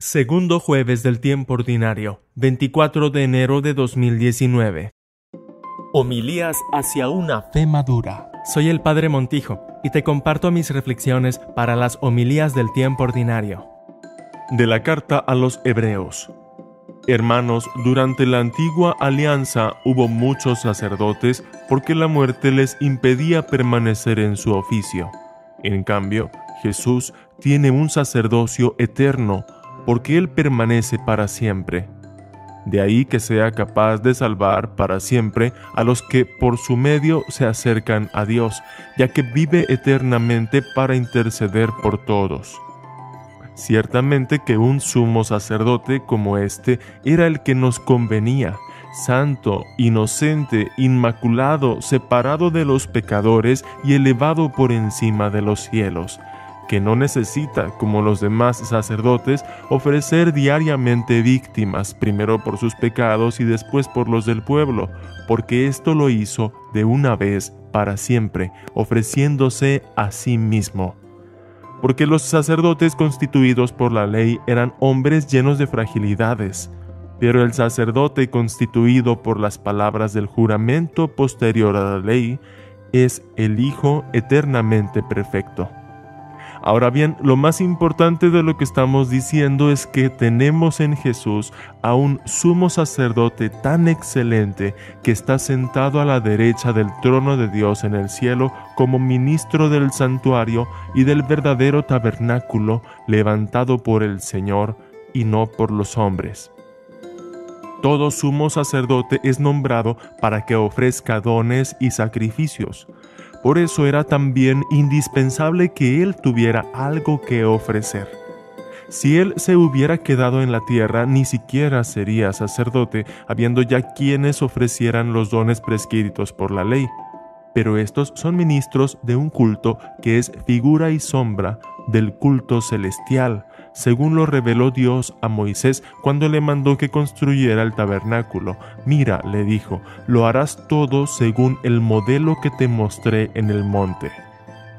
Segundo jueves del tiempo ordinario, 24 de enero de 2019. Homilías hacia una fe madura. Soy el Padre Montijo y te comparto mis reflexiones para las homilías del tiempo ordinario. De la carta a los Hebreos. Hermanos, durante la antigua alianza hubo muchos sacerdotes porque la muerte les impedía permanecer en su oficio. En cambio, Jesús tiene un sacerdocio eterno porque Él permanece para siempre. De ahí que sea capaz de salvar para siempre a los que por su medio se acercan a Dios, ya que vive eternamente para interceder por todos. Ciertamente que un sumo sacerdote como este era el que nos convenía, santo, inocente, inmaculado, separado de los pecadores y elevado por encima de los cielos, que no necesita, como los demás sacerdotes, ofrecer diariamente víctimas, primero por sus pecados y después por los del pueblo, porque esto lo hizo de una vez para siempre, ofreciéndose a sí mismo. Porque los sacerdotes constituidos por la ley eran hombres llenos de fragilidades, pero el sacerdote constituido por las palabras del juramento posterior a la ley es el Hijo eternamente perfecto. Ahora bien, lo más importante de lo que estamos diciendo es que tenemos en Jesús a un sumo sacerdote tan excelente que está sentado a la derecha del trono de Dios en el cielo como ministro del santuario y del verdadero tabernáculo levantado por el Señor y no por los hombres. Todo sumo sacerdote es nombrado para que ofrezca dones y sacrificios. Por eso era también indispensable que Él tuviera algo que ofrecer. Si Él se hubiera quedado en la tierra, ni siquiera sería sacerdote, habiendo ya quienes ofrecieran los dones prescritos por la ley. Pero estos son ministros de un culto que es figura y sombra del culto celestial, según lo reveló Dios a Moisés cuando le mandó que construyera el tabernáculo. Mira, le dijo, lo harás todo según el modelo que te mostré en el monte.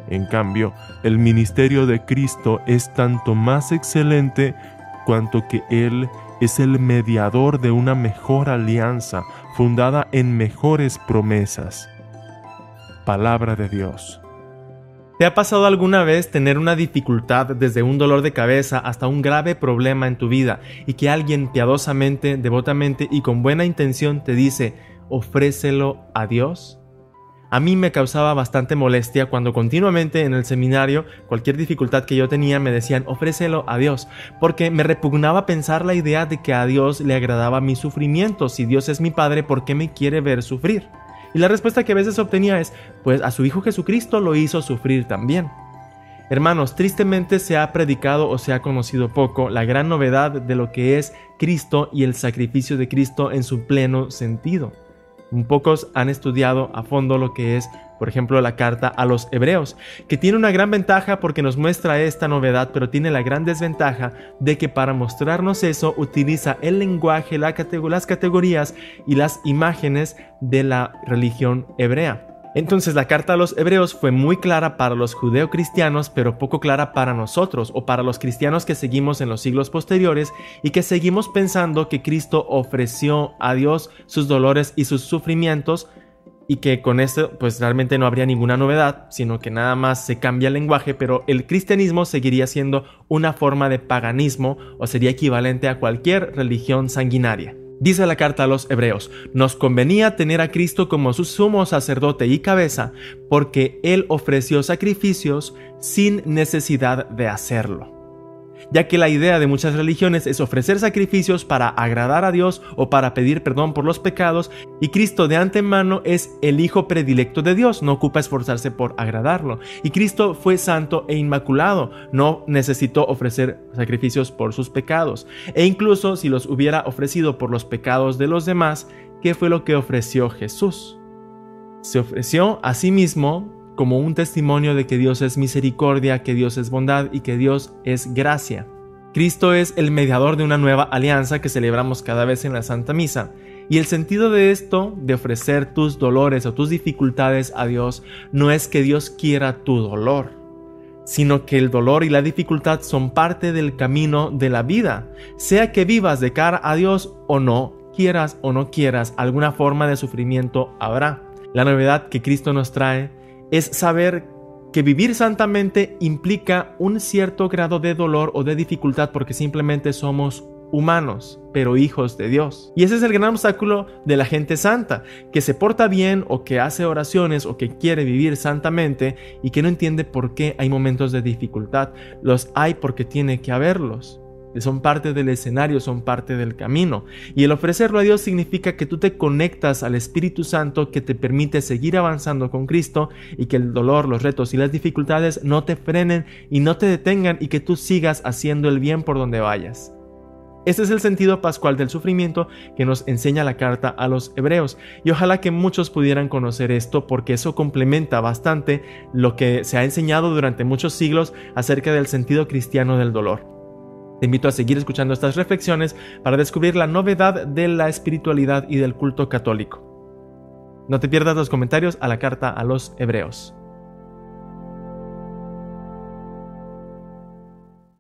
En cambio, el ministerio de Cristo es tanto más excelente cuanto que Él es el mediador de una mejor alianza, fundada en mejores promesas. Palabra de Dios. ¿Te ha pasado alguna vez tener una dificultad desde un dolor de cabeza hasta un grave problema en tu vida y que alguien piadosamente, devotamente y con buena intención te dice, ofrécelo a Dios? A mí me causaba bastante molestia cuando continuamente en el seminario, cualquier dificultad que yo tenía me decían, ofrécelo a Dios, porque me repugnaba pensar la idea de que a Dios le agradaba mi sufrimiento. Si Dios es mi Padre, ¿por qué me quiere ver sufrir? Y la respuesta que a veces obtenía es, pues a su Hijo Jesucristo lo hizo sufrir también. Hermanos, tristemente se ha predicado o se ha conocido poco la gran novedad de lo que es Cristo y el sacrificio de Cristo en su pleno sentido. Pocos han estudiado a fondo lo que es, por ejemplo, la carta a los Hebreos, que tiene una gran ventaja porque nos muestra esta novedad, pero tiene la gran desventaja de que para mostrarnos eso utiliza el lenguaje, las categorías y las imágenes de la religión hebrea. Entonces la carta a los Hebreos fue muy clara para los judeocristianos, pero poco clara para nosotros o para los cristianos que seguimos en los siglos posteriores y que seguimos pensando que Cristo ofreció a Dios sus dolores y sus sufrimientos y que con esto pues realmente no habría ninguna novedad, sino que nada más se cambia el lenguaje, pero el cristianismo seguiría siendo una forma de paganismo o sería equivalente a cualquier religión sanguinaria. Dice la carta a los Hebreos, nos convenía tener a Cristo como su sumo sacerdote y cabeza, porque Él ofreció sacrificios sin necesidad de hacerlo. Ya que la idea de muchas religiones es ofrecer sacrificios para agradar a Dios o para pedir perdón por los pecados, y Cristo de antemano es el Hijo predilecto de Dios, no ocupa esforzarse por agradarlo. Y Cristo fue santo e inmaculado, no necesitó ofrecer sacrificios por sus pecados. E incluso si los hubiera ofrecido por los pecados de los demás, ¿qué fue lo que ofreció Jesús? Se ofreció a sí mismo como un testimonio de que Dios es misericordia, que Dios es bondad y que Dios es gracia. Cristo es el mediador de una nueva alianza que celebramos cada vez en la Santa Misa. Y el sentido de esto, de ofrecer tus dolores o tus dificultades a Dios, no es que Dios quiera tu dolor. sino que el dolor y la dificultad son parte del camino de la vida. Sea que vivas de cara a Dios o no, quieras o no quieras, alguna forma de sufrimiento habrá. La novedad que Cristo nos trae es saber que vivir santamente implica un cierto grado de dolor o de dificultad porque simplemente somos humanos, pero hijos de Dios. Y ese es el gran obstáculo de la gente santa, que se porta bien o que hace oraciones o que quiere vivir santamente y que no entiende por qué hay momentos de dificultad. Los hay porque tiene que haberlos. Son parte del escenario, son parte del camino. Y el ofrecerlo a Dios significa que tú te conectas al Espíritu Santo que te permite seguir avanzando con Cristo y que el dolor, los retos y las dificultades no te frenen y no te detengan y que tú sigas haciendo el bien por donde vayas. Este es el sentido pascual del sufrimiento que nos enseña la carta a los hebreos, y ojalá que muchos pudieran conocer esto porque eso complementa bastante lo que se ha enseñado durante muchos siglos acerca del sentido cristiano del dolor. Te invito a seguir escuchando estas reflexiones para descubrir la novedad de la espiritualidad y del culto católico. No te pierdas los comentarios a la carta a los hebreos.